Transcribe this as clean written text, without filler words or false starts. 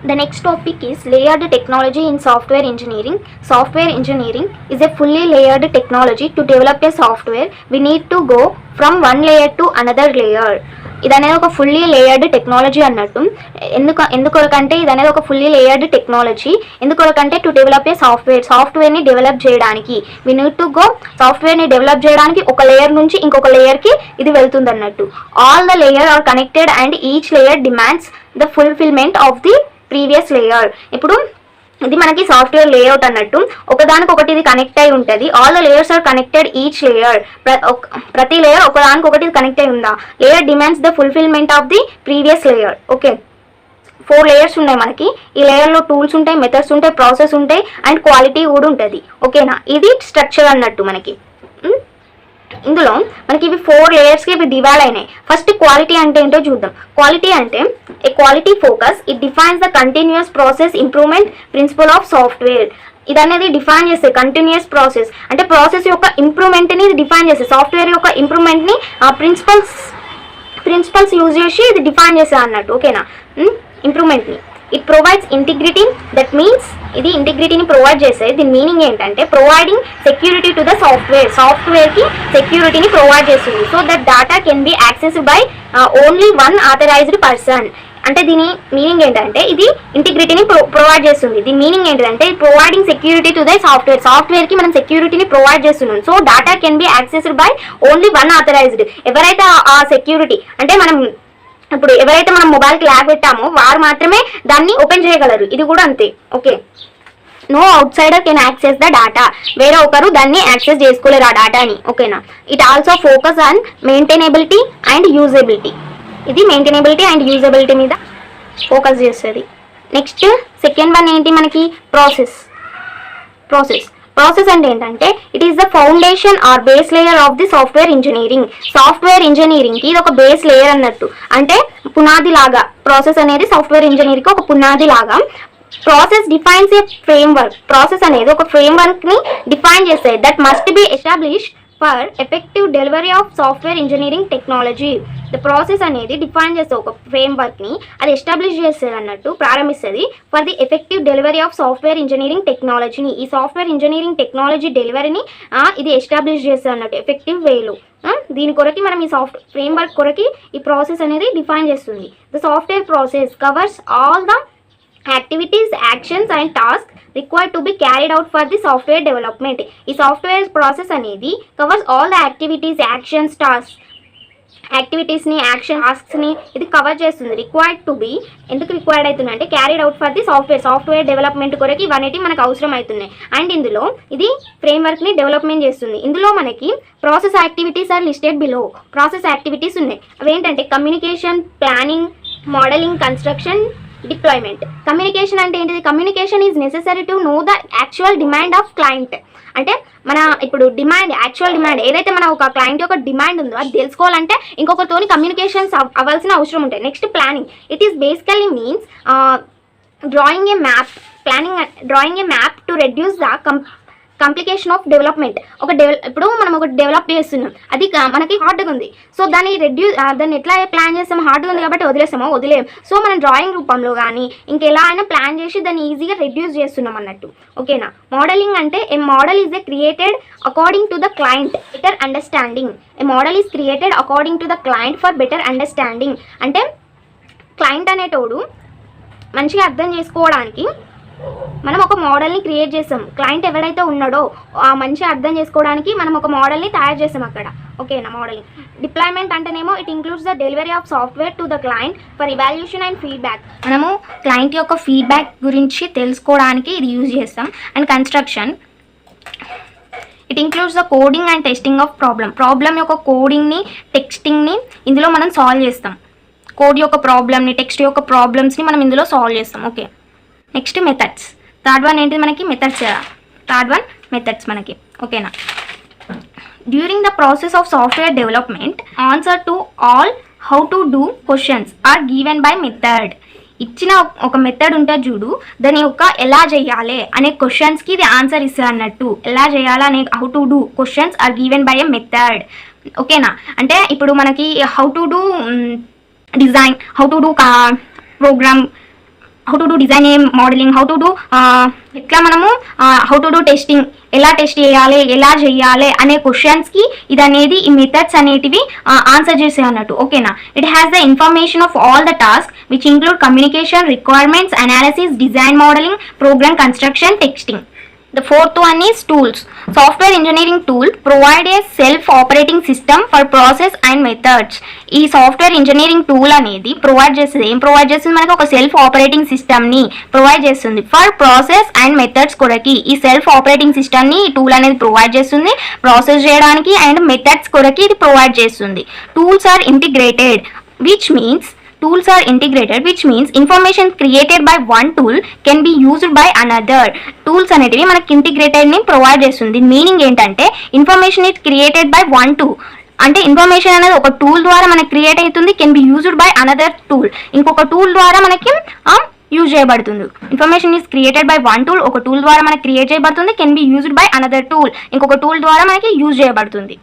The next topic is layered technology in software engineering. Software engineering is a fully layered technology. To develop a software, we need to go from one layer to another layer. ఇది అనేది ఒక fully layered technology అన్నట్టు. ఎందుకొరకంటే ఇది అనేది ఒక fully layered technology. ఎందుకొరకంటే to develop a సాఫ్ట్వేర్ని develop చేయడానికి వి నీడ్ టు గో సాఫ్ట్వేర్ని డెవలప్ చేయడానికి ఒక లేయర్ నుంచి ఇంకొక లేయర్కి ఇది వెళ్తుంది అన్నట్టు. All the layer are connected and each layer demands the fulfilment of the previous layer. ఇప్పుడు ఇది మనకి సాఫ్ట్వేర్ లేఅవుట్ అన్నట్టు. ఒకదానికొకటి ఇది కనెక్ట్ అయి ఉంటుంది. All the layers are connected each layer. ప్రతి లేయర్ ఒకదానికొకటి కనెక్ట్ అయి ఉందా. Layer demands the fulfilment of the previous layer. Okay, 4 layers ఉన్నాయి మనకి. ఈ లేయర్లో టూల్స్ ఉంటాయి, మెథడ్స్ ఉంటాయి, ప్రాసెస్ ఉంటాయి అండ్ క్వాలిటీ కూడా ఉంటుంది. ఓకేనా, ఇది స్ట్రక్చర్ అన్నట్టు మనకి. ఇందులో మనకి ఇవి 4 లేయర్స్కి ఇవి డివైడ్ అయినాయి. ఫస్ట్ క్వాలిటీ అంటే ఏంటో చూద్దాం. క్వాలిటీ అంటే a quality focus it defines the continuous process improvement principle of software. ఇది అనేది డిఫైన్ చేస్తే కంటిన్యూస్ ప్రాసెస్ అంటే ప్రాసెస్ యొక్క ఇంప్రూవ్మెంట్ని డిఫైన్ చేస్తే సాఫ్ట్వేర్ యొక్క ఇంప్రూవ్మెంట్ని ప్రిన్సిపల్స్ యూజ్ చేసి ఇది డిఫైన్ చేస్తే అన్నట్టు. ఓకేనా, ఇంప్రూవ్మెంట్ని. It provides integrity. That means ఇది ఇంటిగ్రిటీని ప్రొవైడ్ చేస్తే దీని మీనింగ్ ఏంటంటే ప్రొవైడింగ్ సెక్యూరిటీ టు ద సాఫ్ట్వేర్కి సెక్యూరిటీని ప్రొవైడ్ చేస్తుంది. So that data can be accessed by only one authorized person. అంటే దీని మీనింగ్ ఏంటంటే ఇది ఇంటిగ్రిటీని ప్రొవైడ్ చేస్తుంది. దీని మీనింగ్ ఏంటంటే ప్రొవైడింగ్ సెక్యూరిటీ టు ద సాఫ్ట్వేర్కి మనం సెక్యూరిటీని ప్రొవైడ్ చేస్తున్నాం. So data can be accessed by only one authorised. ఎవరైతే ఆ సెక్యూరిటీ అంటే ఇప్పుడు ఎవరైతే మనం మొబైల్కి ల్యాబ్ పెట్టామో వారు మాత్రమే దాన్ని ఓపెన్ చేయగలరు. ఇది కూడా అంతే. Okay, no outsider can access the data. వేరే ఒకరు దాన్ని యాక్సెస్ చేసుకోలేరు ఆ డేటాని. ఓకేనా, it also focus on maintainability and usability. ఇది మెయింటైనబిలిటీ అండ్ యూజబిలిటీ మీద ఫోకస్ చేస్తుంది. నెక్స్ట్ సెకండ్ వన్ ఏంటి మనకి ప్రాసెస్ అంటే ఏంటంటే it is the foundation or base layer of the software ఇంజనీరింగ్కి ఇది ఒక బేస్ లేయర్ అన్నట్టు. అంటే పునాది లాగా ప్రాసెస్ అనేది సాఫ్ట్వేర్ ఇంజనీరింగ్కి ఒక పునాది లాగా. ప్రాసెస్ డిఫైన్స్ ఏ ఫ్రేమ్వర్క్. ప్రాసెస్ అనేది ఒక ఫ్రేమ్వర్క్ని డిఫైన్ చేస్తాయి. That must be established for effective delivery of software engineering technology. The process అనేది డిఫైన్ చేస్తే ఒక ఫ్రేమ్వర్క్ని అది ఎస్టాబ్లిష్ చేస్తుంది అన్నట్టు, ప్రారంభిస్తుంది for the effective delivery of software engineering టెక్నాలజీని. ఈ సాఫ్ట్వేర్ ఇంజనీరింగ్ టెక్నాలజీ డెలివరీని ఇది ఎస్టాబ్లిష్ చేస్తుంది అన్నట్టు ఎఫెక్టివ్ వేలో. దీని కొరకి మనం ఈ ఫ్రేమ్వర్క్ కొరకి ఈ ప్రాసెస్ అనేది డిఫైన్ చేస్తుంది. The software process covers all the activities, actions and tasks required to be carried out for the software development. ఈ సాఫ్ట్వేర్ ప్రాసెస్ అనేది covers all the activities, actions, tasks. యాక్టివిటీస్ని, టాస్క్స్ని ఇది కవర్ చేస్తుంది. Required to be ఎందుకు required అవుతుందంటే carried out for the software development కొరకు ఇవన్నీ మనకు అవసరం అవుతున్నాయి. అండ్ ఇందులో ఇది ఫ్రేమ్వర్క్ని డెవలప్మెంట్ చేస్తుంది. ఇందులో మనకి process activities are listed below. Process activities ఉన్నాయి. అవేంటంటే communication, planning, modelling, construction, deployment. Communication అంటే ఏంటిది? Communication is necessary to know the actual demand of client. అంటే మన ఇప్పుడు యాక్చువల్ డిమాండ్ ఏదైతే మన ఒక క్లయింట్ యొక్క డిమాండ్ ఉందో అది తెలుసుకోవాలంటే ఇంకొకరితోని కమ్యూనికేషన్స్ అవ్వాల్సిన అవసరం ఉంటాయి. Next planning. It is basically means drawing A map to reduce the complication of development. ఇప్పుడు మనం ఒక డెవలప్ చేస్తున్నాం, అది మనకి హార్డ్గా ఉంది. సో దాన్ని ఎట్లా ప్లాన్ చేస్తాం? హార్డ్గా ఉంది కాబట్టి వదిలేము. సో మనం డ్రాయింగ్ రూపంలో కానీ ఇంకెలా అయినా ప్లాన్ చేసి దాన్ని ఈజీగా రెడ్యూస్ చేస్తున్నాం అన్నట్టు. ఓకేనా. మోడలింగ్ అంటే a model is created according to the client better understanding. A model is created according to the client for better understanding. అంటే క్లయింట్ అనేటోడు మంచిగా అర్థం చేసుకోవడానికి మనం ఒక మోడల్ని క్రియేట్ చేస్తాం. క్లయింట్ ఎవరైతే ఉన్నాడో ఆ మంచిగా అర్థం చేసుకోవడానికి మనం ఒక మోడల్ని తయారు చేస్తాం అక్కడ. ఓకేనా. మోడలింగ్. డిప్లాయ్మెంట్ అంటేనేమో it includes the delivery of software to the client for evaluation and feedback. మనము క్లయింట్ యొక్క ఫీడ్బ్యాక్ గురించి తెలుసుకోవడానికి ఇది యూజ్ చేస్తాం. And construction. It includes the coding and testing of problem యొక్క కోడింగ్ని, టెక్స్టింగ్ని ఇందులో మనం సాల్వ్ చేస్తాం. కోడ్ యొక్క ప్రాబ్లమ్ని, టెక్స్ట్ యొక్క ప్రాబ్లమ్స్ని మనం ఇందులో సాల్వ్ చేస్తాం. Okay. Next methods. Third one ఏంటి మనకి? మెథడ్స్ మనకి. ఓకేనా. During the process of software development answer to all how to do questions are given by method. ఇచ్చిన ఒక మెథడ్ ఉంటుంది చూడు, దాని యొక్క ఎలా చేయాలి అనే క్వశ్చన్స్కి ఇది ఆన్సర్ ఇస్తుంది అన్నట్టు. ఎలా చేయాలి అనే how to do questions are given by a method. ఓకేనా. అంటే ఇప్పుడు మనకి how to do design, how to do program how to do design modelling, how to do ఎట్లా మనము హౌ టు డూ టెస్టింగ్, ఎలా టెస్ట్ చేయాలి, ఎలా చేయాలి అనే క్వశ్చన్స్కి ఇది అనేది ఈ మెథడ్స్ అనేటివి ఆన్సర్ చేసే అన్నట్టు. ఓకేనా. It has the information of all the task which include communication, requirements analysis, design modelling, program construction, testing. The fourth one is tools. Software engineering tool provide a self-operating system for process and methods. ఈ software engineering tool అనేది provide చేస్తుంది. ఏం provide చేస్తుంది మనకి? ఒక self operating సిస్టమ్ని provide చేస్తుంది for process and methods కొరకి. ఈ సెల్ఫ్ ఆపరేటింగ్ సిస్టమ్ని ఈ టూల్ అనేది ప్రొవైడ్ చేస్తుంది ప్రాసెస్ చేయడానికి అండ్ మెథడ్స్ కొరకి ఇది ప్రొవైడ్ చేస్తుంది. Tools are integrated which means information created by one tool can be used by another. Tools అనేటివి మనకి ఇంటిగ్రేటెడ్ ని ప్రొవైడ్ చేస్తుంది. మీనింగ్ ఏంటంటే information is created by one tool, అంటే ఇన్ఫర్మేషన్ అనేది ఒక టూల్ ద్వారా మనకి క్రియేట్ అవుతుంది. Can be used by another tool, ఇంకొక టూల్ ద్వారా మనకి యూజ్ చేయబడుతుంది. Information is created by one tool, ఒక టూల్ ద్వారా మనకి క్రియేట్ చేయబడుతుంది. Can be used by another tool, ఇంకొక టూల్ ద్వారా మనకి యూజ్ చేయబడుతుంది.